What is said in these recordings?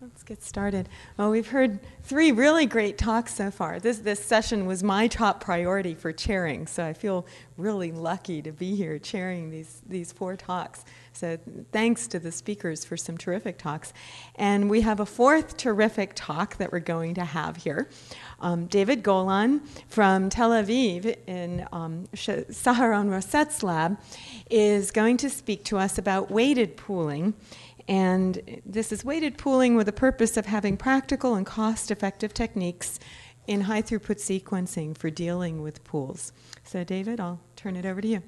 Let's get started. Well, we've heard 3 really great talks so far. This session was my top priority for chairing, so I feel really lucky to be here chairing these 4 talks. So thanks to the speakers for some terrific talks. And we have a 4th terrific talk that we're going to have here. David Golan from Tel Aviv in Saharon Roset's lab is going to speak to us about weighted pooling. And this is weighted pooling with the purpose of having practical and cost-effective techniques in high-throughput sequencing for dealing with pools. So David, I'll turn it over to you.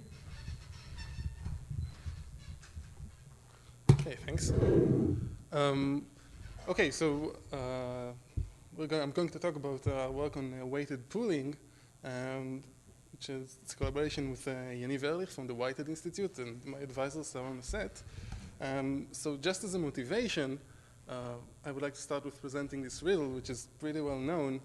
Okay, thanks. Okay, so I'm going to talk about work on weighted pooling, which is a collaboration with Yaniv Ehrlich from the Whitehead Institute and my advisor, Saharon Roset. So just as a motivation, I would like to start with presenting this riddle, which is pretty well known.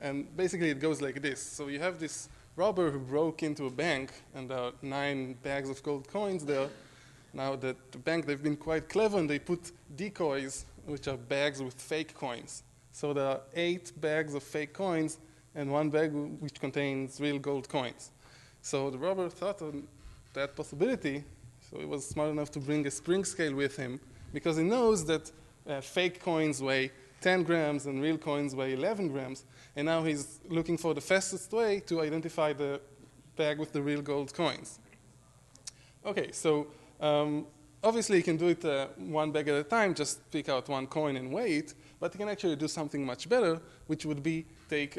And basically it goes like this. So you have this robber who broke into a bank, and there are 9 bags of gold coins there. Now the bank, they've been quite clever, and they put decoys, which are bags with fake coins. So there are 8 bags of fake coins and 1 bag which contains real gold coins. So the robber thought on that possibility. So he was smart enough to bring a spring scale with him, because he knows that fake coins weigh 10 grams and real coins weigh 11 grams. And now he's looking for the fastest way to identify the bag with the real gold coins. Okay, so obviously you can do it 1 bag at a time, just pick out 1 coin and weigh it. But you can actually do something much better, which would be take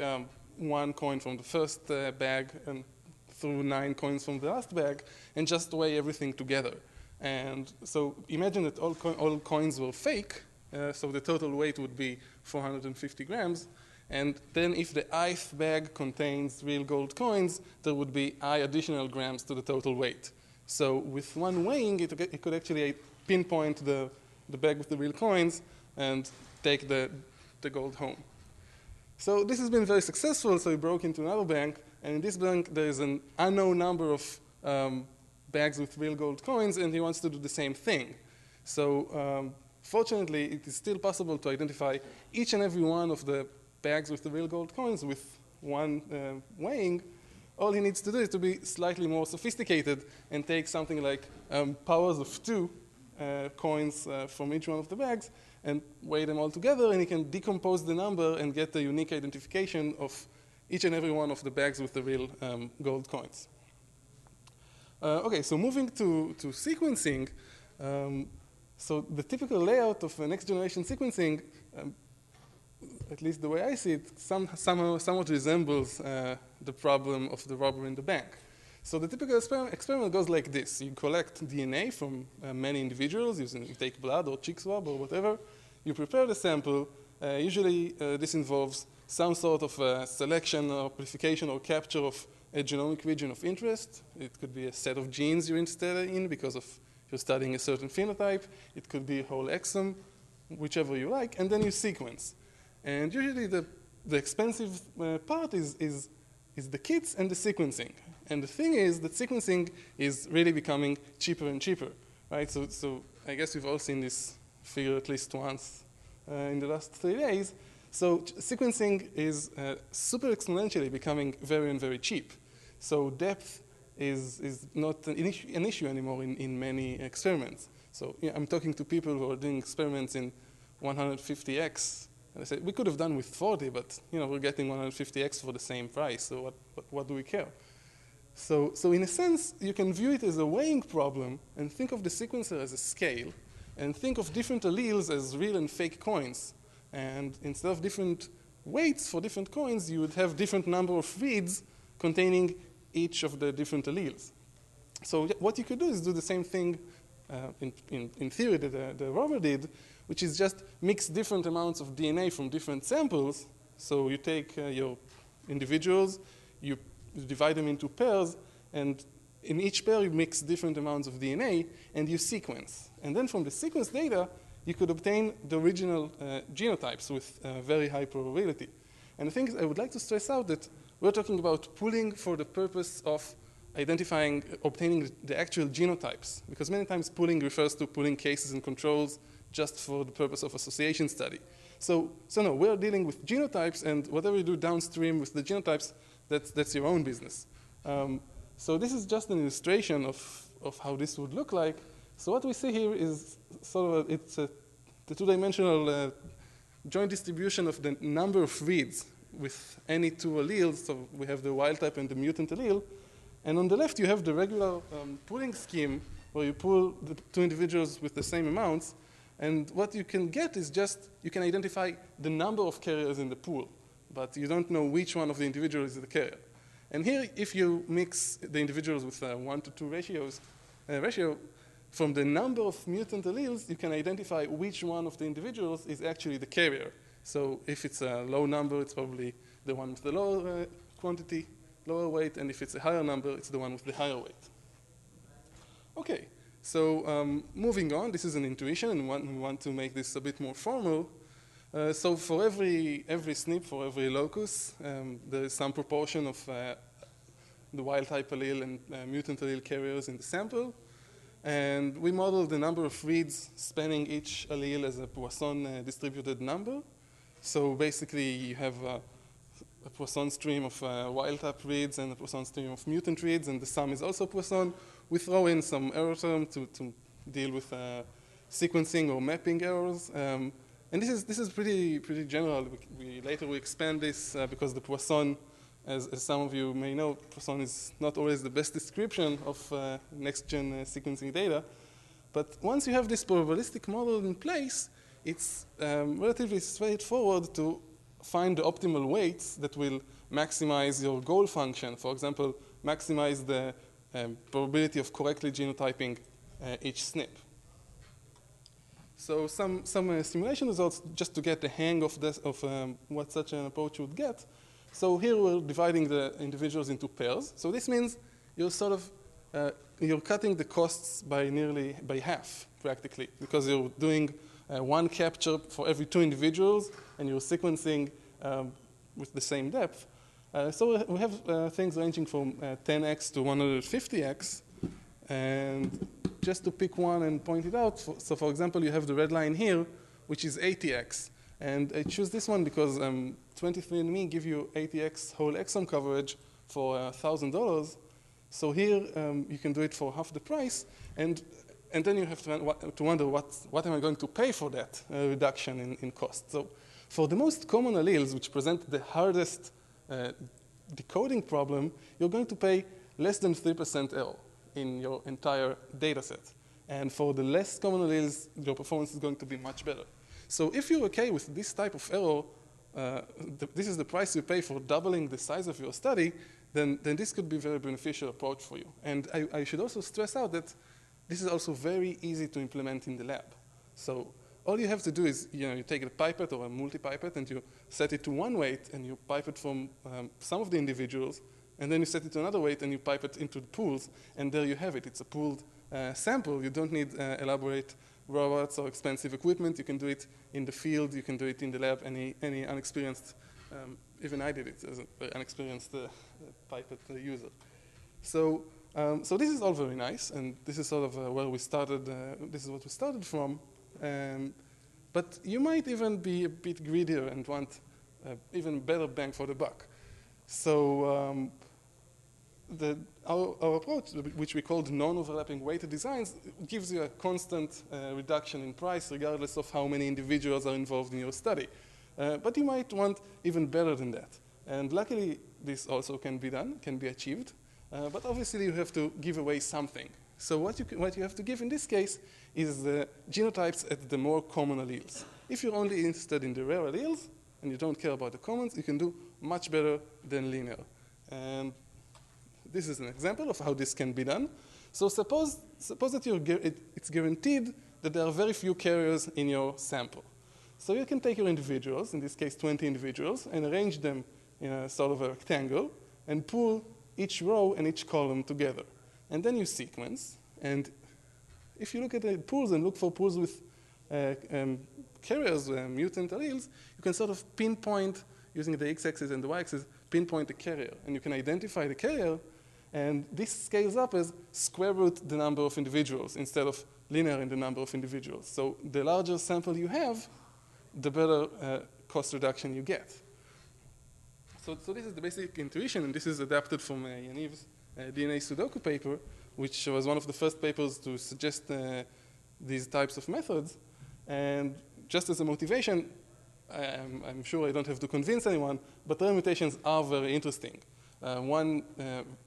1 coin from the first bag and through 9 coins from the last bag, and just weigh everything together. And so imagine that all coins were fake, so the total weight would be 450 grams. And then if the ith bag contains real gold coins, there would be I additional grams to the total weight. So with 1 weighing, it could actually pinpoint the bag with the real coins and take the gold home. So this has been very successful, so he broke into another bank. And in this bank, there is an unknown number of bags with real gold coins, and he wants to do the same thing. So fortunately, it is still possible to identify each and every one of the bags with the real gold coins with 1 weighing. All he needs to do is to be slightly more sophisticated and take something like powers of 2 coins from each one of the bags and weigh them all together, and he can decompose the number and get the unique identification of each and every one of the bags with the real gold coins. Okay, so moving to sequencing, so the typical layout of next generation sequencing, at least the way I see it, somewhat resembles the problem of the robber in the bank. So the typical experiment goes like this. You collect DNA from many individuals, you take blood or cheek swab or whatever. You prepare the sample. Usually this involves some sort of selection or amplification or capture of a genomic region of interest. It could be a set of genes you're interested in because of you're studying a certain phenotype. It could be a whole exome, whichever you like, and then you sequence. And usually the expensive part is the kits and the sequencing. And the thing is that sequencing is really becoming cheaper and cheaper, right? So I guess we've all seen this figure at least once in the last 3 days. So sequencing is super exponentially becoming very and very cheap. So depth is not an issue anymore in many experiments. So yeah, I'm talking to people who are doing experiments in 150x. And I say, we could have done with 40, but we're getting 150x for the same price. So what do we care? So in a sense, you can view it as a weighing problem and think of the sequencer as a scale and think of different alleles as real and fake coins. And instead of different weights for different coins, you would have different number of reads containing each of the different alleles. So what you could do is do the same thing in theory that the robber did, which is just mix different amounts of DNA from different samples. So you take your individuals, you divide them into pairs, and in each pair you mix different amounts of DNA, and you sequence. And then from the sequence data, you could obtain the original genotypes with very high probability. And the thing is, I would like to stress out that we're talking about pooling for the purpose of obtaining the actual genotypes. Because many times pooling refers to pooling cases and controls just for the purpose of association study. So no, we're dealing with genotypes, and whatever you do downstream with the genotypes, that's your own business. So this is just an illustration of how this would look like. So what we see here is sort of the two-dimensional joint distribution of the number of reads with any two alleles. So we have the wild type and the mutant allele. And on the left, you have the regular pooling scheme where you pool the two individuals with the same amounts. And what you can get is just, you can identify the number of carriers in the pool, but you don't know which one of the individuals is the carrier. And here, if you mix the individuals with a 1-to-2 ratio, from the number of mutant alleles, you can identify which one of the individuals is actually the carrier. So if it's a low number, it's probably the one with the lower quantity, lower weight, and if it's a higher number, it's the one with the higher weight. Okay, so moving on, this is an intuition, and we want to make this a bit more formal. So for every SNP, for every locus, there is some proportion of the wild type allele and mutant allele carriers in the sample. And we model the number of reads spanning each allele as a Poisson distributed number. So basically, you have a Poisson stream of wild type reads and a Poisson stream of mutant reads, and the sum is also Poisson. We throw in some error term to deal with sequencing or mapping errors. And this is pretty general. Later we expand this because the Poisson, as some of you may know, Poisson is not always the best description of next-gen sequencing data. But once you have this probabilistic model in place, it's relatively straightforward to find the optimal weights that will maximize your goal function. For example, maximize the probability of correctly genotyping each SNP. So some simulation results just to get the hang of this, of what such an approach would get. So here we're dividing the individuals into pairs. So this means you're sort of you're cutting the costs by half practically, because you're doing one capture for every two individuals, and you're sequencing with the same depth. So we have things ranging from 10x to 150x, and just to pick one and point it out, so for example, you have the red line here, which is 80x. And I choose this one because 23andMe give you 80x whole exome coverage for $1,000. So here you can do it for half the price, and then you have to wonder what am I going to pay for that reduction in cost. So for the most common alleles, which present the hardest decoding problem, you're going to pay less than 3% error in your entire data set. And for the less common alleles, your performance is going to be much better. So if you're okay with this type of error, this is the price you pay for doubling the size of your study, then this could be a very beneficial approach for you. And I should also stress out that this is also very easy to implement in the lab. So all you have to do is, you take a pipette or a multi-pipette and you set it to one weight and you pipette from some of the individuals, and then you set it to another weight and you pipette into the pools, and there you have it. It's a pooled sample. You don't need elaborate robots or expensive equipment. You can do it in the field. You can do it in the lab. Any unexperienced, even I did it as an unexperienced pipette user. So this is all very nice, and this is sort of where we started. This is what we started from. But you might even be a bit greedier and want even better bang for the buck. So our approach, which we called non-overlapping weighted designs, gives you a constant reduction in price regardless of how many individuals are involved in your study. But you might want even better than that. And luckily, this also can be done, can be achieved. But obviously, you have to give away something. So what you have to give in this case is the genotypes at the more common alleles. If you're only interested in the rare alleles and you don't care about the commons, you can do much better than linear. And this is an example of how this can be done. So suppose that it's guaranteed that there are very few carriers in your sample. So you can take your individuals, in this case 20 individuals, and arrange them in a sort of a rectangle and pool each row and each column together. And then you sequence. And if you look at the pools and look for pools with carriers, mutant alleles, you can sort of pinpoint, using the x-axis and the y-axis, pinpoint the carrier. And you can identify the carrier, and this scales up as square root the number of individuals instead of linear in the number of individuals. So the larger sample you have, the better cost reduction you get. So this is the basic intuition, and this is adapted from Yaniv's DNA Sudoku paper, which was one of the first papers to suggest these types of methods. And just as a motivation, I'm sure I don't have to convince anyone, but rare mutations are very interesting. One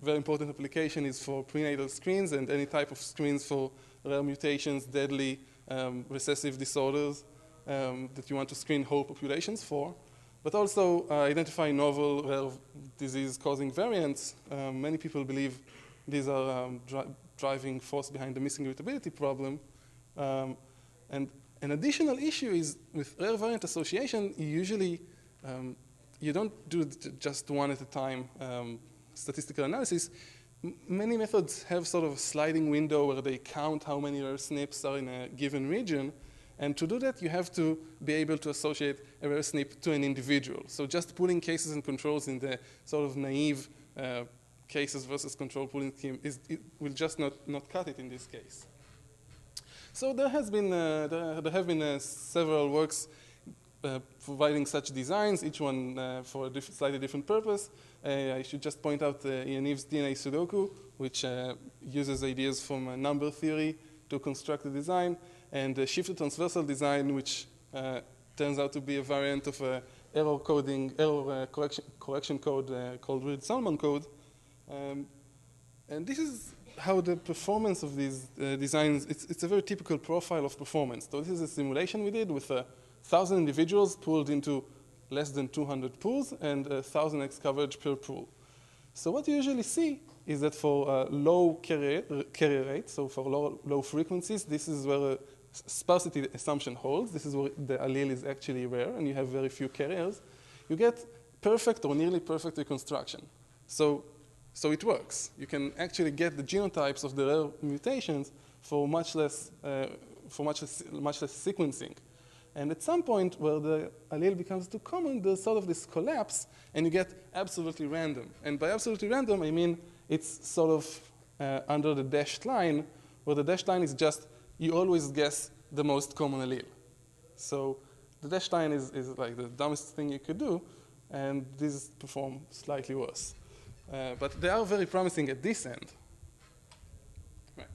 very important application is for prenatal screens and any type of screens for rare mutations, deadly recessive disorders that you want to screen whole populations for, but also identify novel rare disease-causing variants. Many people believe these are driving force behind the missing mutability problem. And an additional issue is with rare variant association, you don't do just one at a time statistical analysis. Many methods have sort of a sliding window where they count how many rare SNPs are in a given region. And to do that, you have to be able to associate a rare SNP to an individual. So just pulling cases and controls in the sort of naive cases versus control pooling scheme will just not cut it in this case. So there have been several works providing such designs, each one for a slightly different purpose. I should just point out Yaniv's DNA Sudoku, which uses ideas from number theory to construct a design, and shifted transversal design, which turns out to be a variant of error correction code called Reed-Solomon code. And this is how the performance of these designs, it's a very typical profile of performance. So this is a simulation we did with 1,000 individuals pooled into less than 200 pools and 1,000x coverage per pool. So what you usually see is that for low carrier rate, so for low frequencies, this is where a sparsity assumption holds. This is where the allele is actually rare and you have very few carriers. You get perfect or nearly perfect reconstruction. So it works. You can actually get the genotypes of the rare mutations for much less sequencing. And at some point where the allele becomes too common, there's sort of this collapse, and you get absolutely random. And by absolutely random, I mean it's sort of under the dashed line, where the dashed line is just you always guess the most common allele. So the dashed line is like the dumbest thing you could do, and these perform slightly worse. But they are very promising at this end. Right.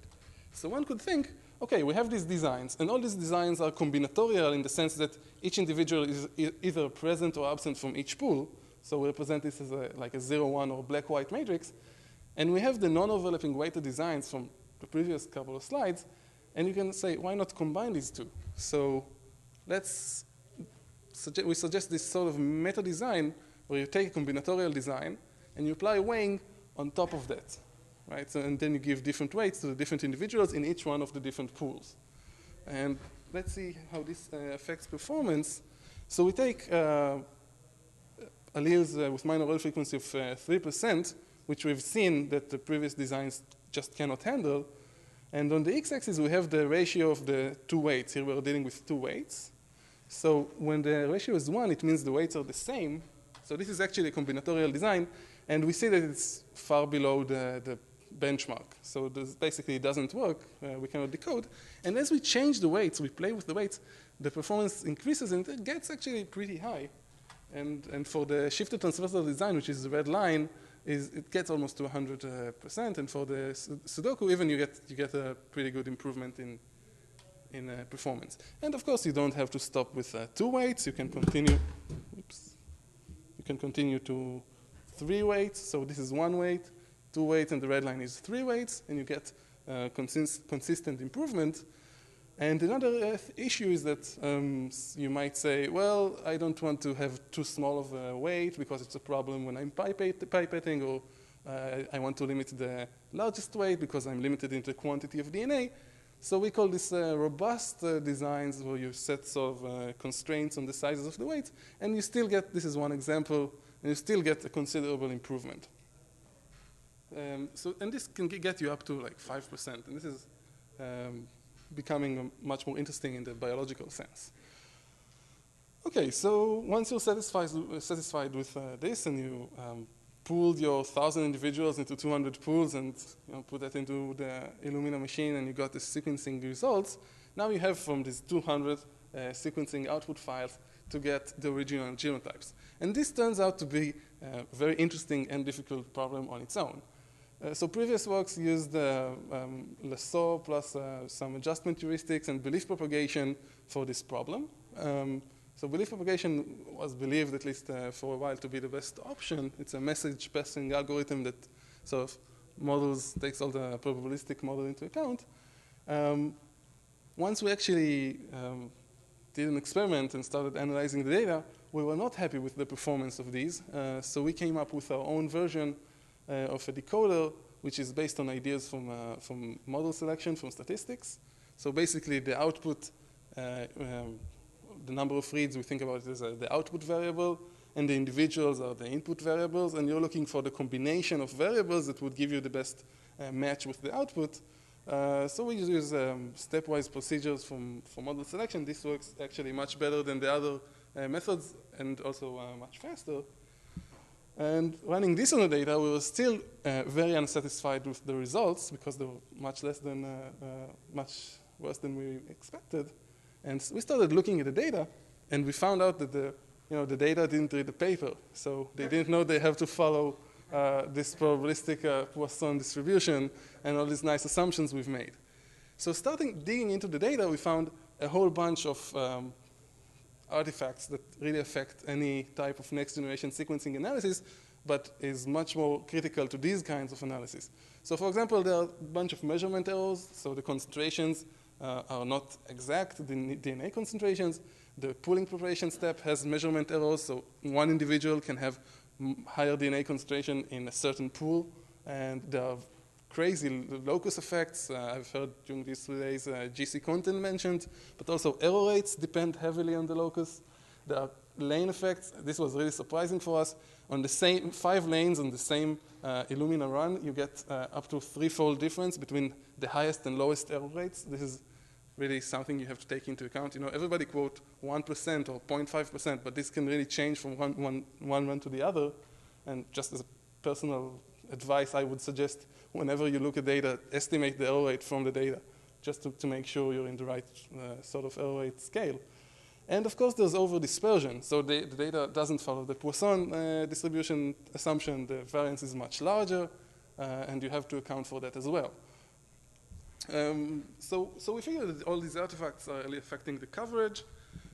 So one could think, okay, we have these designs, and all these designs are combinatorial in the sense that each individual is either present or absent from each pool. So we represent this as like a 0-1 or black-white matrix. And we have the non-overlapping weighted designs from the previous couple of slides, and you can say, why not combine these two? So we suggest this sort of meta design where you take a combinatorial design and you apply weighing on top of that, right? So, and then you give different weights to the different individuals in each one of the different pools. And let's see how this affects performance. So we take alleles with minor allele frequency of 3%, which we've seen that the previous designs just cannot handle. And on the x-axis, we have the ratio of the two weights. Here we're dealing with two weights. So when the ratio is 1, it means the weights are the same. So this is actually a combinatorial design. And we see that it's far below the benchmark. So this basically doesn't work. We cannot decode. And as we change the weights, we play with the weights, the performance increases and it gets actually pretty high. And for the shifted transversal design, which is the red line, it gets almost to 100%. And for the Sudoku, even you get a pretty good improvement in performance. And of course, you don't have to stop with 2 weights. You can continue. Oops. You can continue to 3 weights. So this is 1 weight, 2 weights, and the red line is 3 weights, and you get consistent improvement. And another issue is that you might say, well, I don't want to have too small of a weight because it's a problem when I'm pipetting, or I want to limit the largest weight because I'm limited in the quantity of DNA. So we call this robust designs where you set sort of constraints on the sizes of the weights, and you still get, this is one example, and you still get a considerable improvement. And this can get you up to like 5%, and this is becoming much more interesting in the biological sense. Okay, so once you're satisfied with this and you pooled your 1,000 individuals into 200 pools and put that into the Illumina machine and you got the sequencing results, now you have from these 200 sequencing output files to get the original genotypes. And this turns out to be a very interesting and difficult problem on its own. So previous works used lasso plus some adjustment heuristics and belief propagation for this problem. So belief propagation was believed, at least for a while, to be the best option. It's a message passing algorithm that sort of takes all the probabilistic model into account. Once we actually did an experiment and started analyzing the data, we were not happy with the performance of these. So we came up with our own version of a decoder, which is based on ideas from model selection, from statistics. So basically the output, the number of reads, we think about it as the output variable, and the individuals are the input variables, and you're looking for the combination of variables that would give you the best match with the output. So we use stepwise procedures for model selection. This works actually much better than the other methods and also much faster. And running this on the data, we were still very unsatisfied with the results because they were much worse than we expected. And we started looking at the data, and we found out that the data didn't read the paper. So they didn't know they have to follow this probabilistic Poisson distribution and all these nice assumptions we've made. So digging into the data, we found a whole bunch of artifacts that really affect any type of next generation sequencing analysis, but is much more critical to these kinds of analysis. So for example, there are a bunch of measurement errors. So the concentrations are not exact, the DNA concentrations. The pooling preparation step has measurement errors. So one individual can have higher DNA concentration in a certain pool. And there are crazy locus effects. I've heard during these 3 days GC content mentioned, but also error rates depend heavily on the locus. There are lane effects. This was really surprising for us. On the same 5 lanes on the same Illumina run, you get up to 3-fold difference between the highest and lowest error rates. This is really something you have to take into account. Everybody quote 1% or 0.5%, but this can really change from one run to the other. And just as a personal advice, I would suggest whenever you look at data, estimate the error rate from the data, just to make sure you're in the right sort of error rate scale. And of course, there's over-dispersion. So the data doesn't follow the Poisson distribution assumption. The variance is much larger, and you have to account for that as well. So we figured that all these artifacts are really affecting the coverage.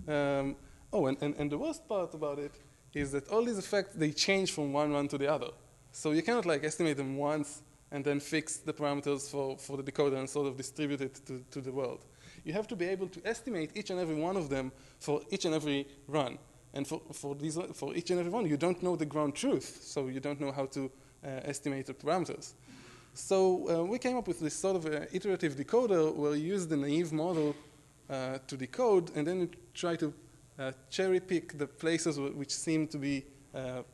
And the worst part about it is that all these effects, they change from one run to the other. So you cannot estimate them once and then fix the parameters for the decoder and sort of distribute it to the world. You have to be able to estimate each and every one of them for each and every run. And for each and every one, you don't know the ground truth, so you don't know how to estimate the parameters. So we came up with this sort of iterative decoder where we use the naive model to decode, and then we try to cherry pick the places which seem to be, where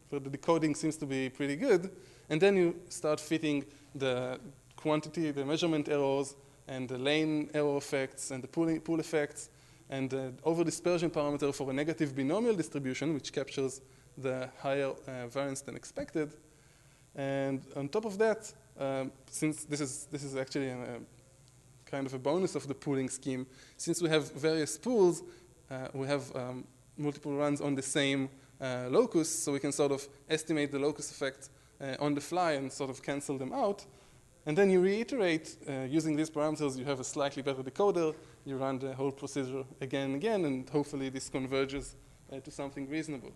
the decoding seems to be pretty good, and then you start fitting the quantity, the measurement errors, and the lane error effects, and the pool effects, and the over-dispersion parameter for a negative binomial distribution, which captures the higher variance than expected. And on top of that, since this is actually kind of a bonus of the pooling scheme, since we have various pools, we have multiple runs on the same locus, so we can sort of estimate the locus effect on the fly and sort of cancel them out. And then you reiterate, using these parameters, you have a slightly better decoder, you run the whole procedure again and again, and hopefully this converges to something reasonable.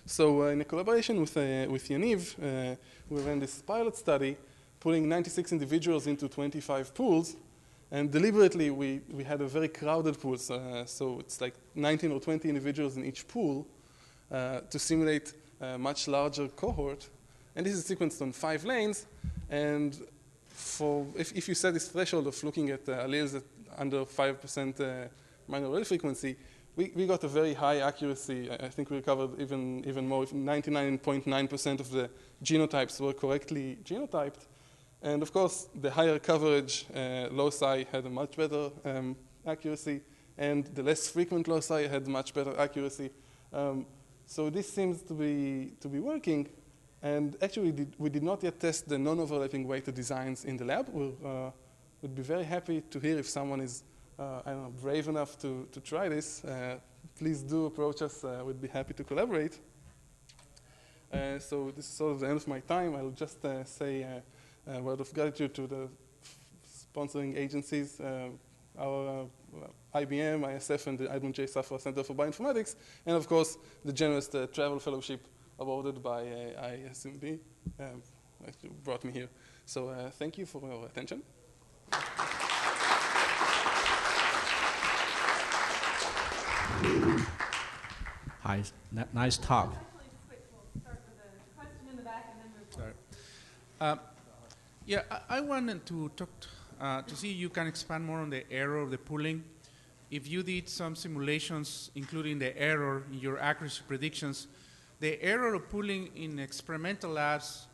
So in a collaboration with Yaniv, we ran this pilot study, pulling 96 individuals into 25 pools, and deliberately we had a very crowded pool, so it's like 19 or 20 individuals in each pool to simulate a much larger cohort. And this is sequenced on 5 lanes, and if you set this threshold of looking at alleles at under 5% minor allele frequency, we got a very high accuracy. I think we recovered even more. 99.9% of the genotypes were correctly genotyped. And of course, the higher coverage loci had a much better accuracy, and the less frequent loci had much better accuracy. So this seems to be working. And actually, we did not yet test the non-overlapping weighted designs in the lab. We'd be very happy to hear if someone is I don't know, brave enough to try this. Please do approach us. We'd be happy to collaborate. So this is sort of the end of my time. I'll just say a word of gratitude to the sponsoring agencies, our IBM, ISF, and the Edmund J. Safra Center for Bioinformatics, and of course the generous travel fellowship awarded by ISMB, actually brought me here. So thank you for your attention. Hi, nice talk. We'll start with a question in the back and then move forward. Sorry. Yeah, I wanted to talk to see if you can expand more on the error of the pooling. If you did some simulations, including the error in your accuracy predictions, the error of pooling in experimental labs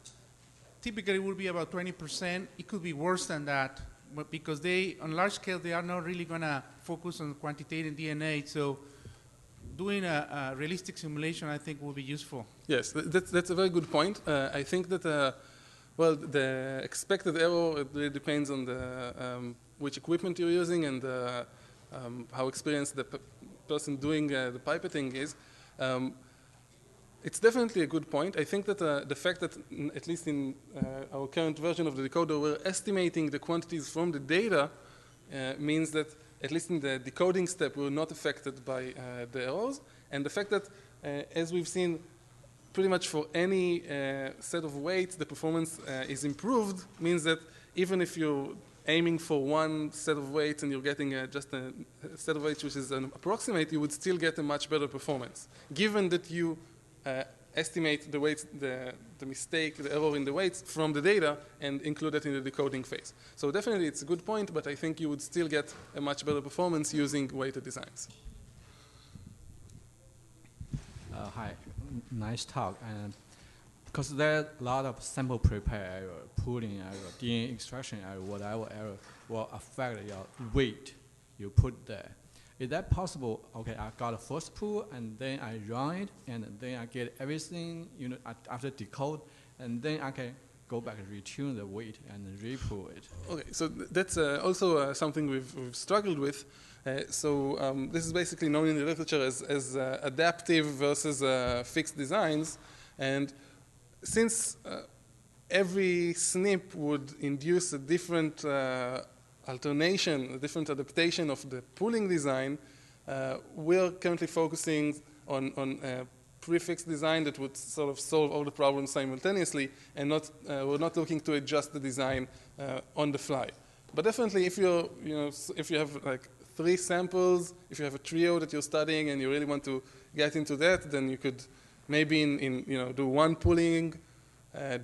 typically would be about 20%. It could be worse than that, but because they, on large scale, they are not really going to focus on quantitative DNA. So doing a realistic simulation, I think, will be useful. Yes, that's a very good point. I think that, well, the expected error, it really depends on the, which equipment you're using and how experienced the person doing the pipetting is. It's definitely a good point. I think that the fact that, at least in our current version of the decoder, we're estimating the quantities from the data means that, at least in the decoding step, we're not affected by the errors. And the fact that, as we've seen, pretty much for any set of weights, the performance is improved, means that even if you're aiming for one set of weights and you're getting just a set of weights which is an approximate, you would still get a much better performance, given that you estimate the weights, the mistake, the error in the weights from the data and include it in the decoding phase. So definitely it's a good point, but I think you would still get a much better performance using weighted designs. Hi, nice talk. And because there are a lot of sample prepare error, pooling error, DNA extraction error, whatever error will affect your weight you put there. Is that possible? Okay, I got a first pool, and then I run it, and then I get everything, you know, after decode, and then I can go back and retune the weight and repool it. Okay, so that's also something we've struggled with. This is basically known in the literature as adaptive versus fixed designs, and since every SNP would induce a different alternation, a different adaptation of the pooling design, we're currently focusing on a prefix design that would sort of solve all the problems simultaneously, and we're not looking to adjust the design on the fly. But definitely, if if you have like 3 samples, if you have a trio that you're studying and you really want to get into that, then you could maybe do one pooling,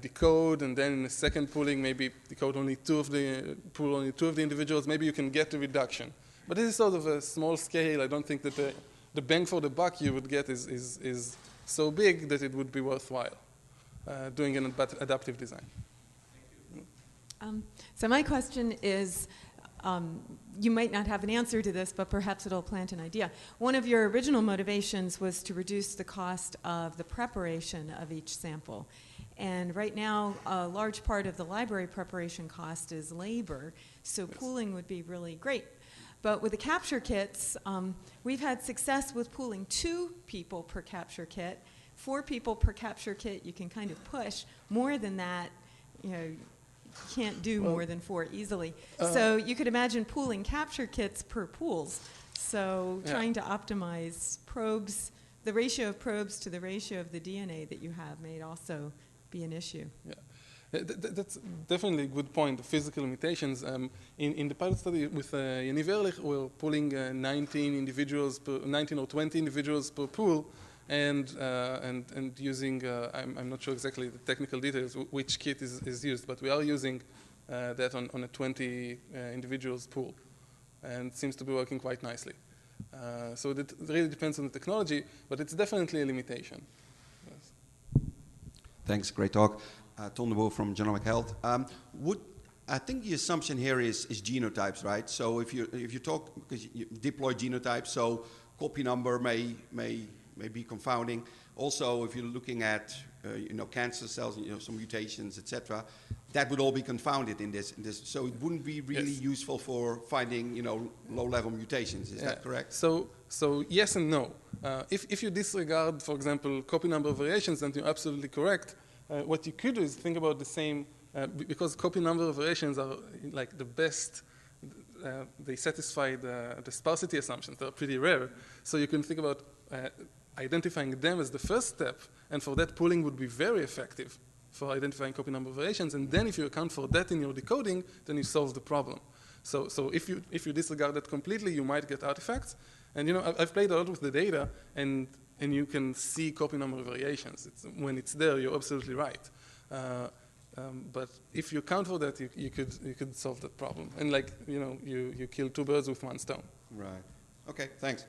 decode, and then in the second pooling, maybe decode only two of the individuals. Maybe you can get the reduction. But this is sort of a small scale. I don't think that the bang for the buck you would get is so big that it would be worthwhile doing an adaptive design. So my question is, you might not have an answer to this, but perhaps it'll plant an idea. One of your original motivations was to reduce the cost of the preparation of each sample. And right now, a large part of the library preparation cost is labor, so pooling would be really great. But with the capture kits, we've had success with pooling 2 people per capture kit. 4 people per capture kit, you can kind of push. More than that, you can't do more than 4 easily. So you could imagine pooling capture kits per pools. So trying to optimize probes, the ratio of probes to the ratio of the DNA that you have may also be an issue. Yeah, that's definitely a good point, the physical limitations. In the pilot study with Yaniv Ehrlich, we're pulling 19 or 20 individuals per pool, and using, I'm not sure exactly the technical details, which kit is used, but we are using that on a 20 individuals pool, and it seems to be working quite nicely. So that really depends on the technology, but it's definitely a limitation. Yes. Thanks, great talk. Ton de Boer from Genomic Health. I think the assumption here is genotypes, right? So if you talk, because you deploy genotypes, so copy number may be confounding. Also, if you're looking at cancer cells, some mutations, etc. That would all be confounded in this. So it wouldn't be really useful for finding, low-level mutations. Is that correct? So yes and no. If you disregard, for example, copy number variations, then you're absolutely correct. What you could do is think about the same, because copy number variations are like the best. They satisfy the sparsity assumptions. They're pretty rare. So you can think about identifying them as the first step, and for that, pooling would be very effective for identifying copy number variations. And then if you account for that in your decoding, then you solve the problem. So if you disregard that completely, you might get artifacts. And I've played a lot with the data, and you can see copy number variations. When it's there, you're absolutely right. But if you account for that, you could solve that problem. And you kill two birds with one stone. Right. Okay. Thanks.